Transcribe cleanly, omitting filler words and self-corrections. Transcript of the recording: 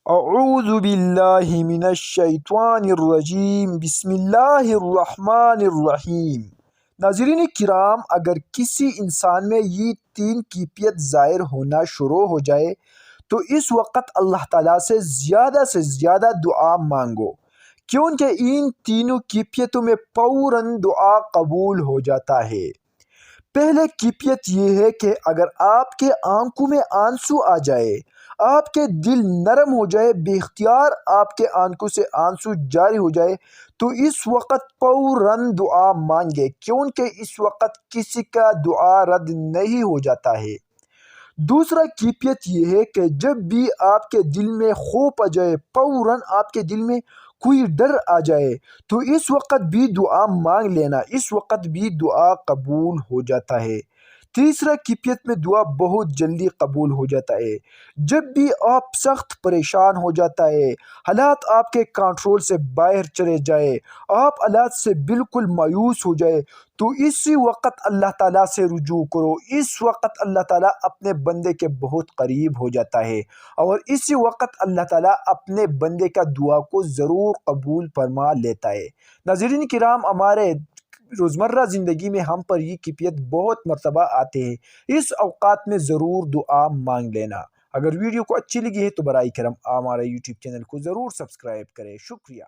اعوذ باللہ من الشیطان الرجیم، بسم اللہ الرحمن الرحیم۔ ناظرین کرام، اگر کسی انسان میں یہ تین کیفیت ظاہر ہونا شروع ہو جائے تو اس وقت اللہ تعالیٰ سے زیادہ دعا مانگو، کیونکہ ان تینوں کیفیتوں میں فوراً دعا قبول ہو جاتا ہے۔ پہلے کیفیت یہ ہے کہ اگر آپ کے آنکھوں میں آنسو آ جائے، آپ کے دل نرم ہو جائے، بے اختیار آپ کے آنکھوں سے آنسو جاری ہو جائے، تو اس وقت فوراً دعا مانگے، کیونکہ اس وقت کسی کا دعا رد نہیں ہو جاتا ہے۔ دوسرا کیفیت یہ ہے کہ جب بھی آپ کے دل میں خوف آ جائے، فوراً آپ کے دل میں کوئی ڈر آ جائے، تو اس وقت بھی دعا مانگ لینا، اس وقت بھی دعا قبول ہو جاتا ہے۔ تیسرا کیفیت میں دعا بہت جلدی قبول ہو جاتا ہے۔ جب بھی آپ سخت پریشان ہو جاتا ہے، حالات آپ کے کنٹرول سے باہر چلے جائے، آپ حالات سے بالکل مایوس ہو جائے، تو اسی وقت اللہ تعالیٰ سے رجوع کرو۔ اس وقت اللہ تعالیٰ اپنے بندے کے بہت قریب ہو جاتا ہے، اور اسی وقت اللہ تعالیٰ اپنے بندے کا دعا کو ضرور قبول فرما لیتا ہے۔ ناظرین کرام، ہمارے روزمرہ زندگی میں ہم پر یہ کیفیت بہت مرتبہ آتے ہیں، اس اوقات میں ضرور دعا مانگ لینا۔ اگر ویڈیو کو اچھی لگی ہے تو برائے کرم ہمارے یوٹیوب چینل کو ضرور سبسکرائب کریں۔ شکریہ۔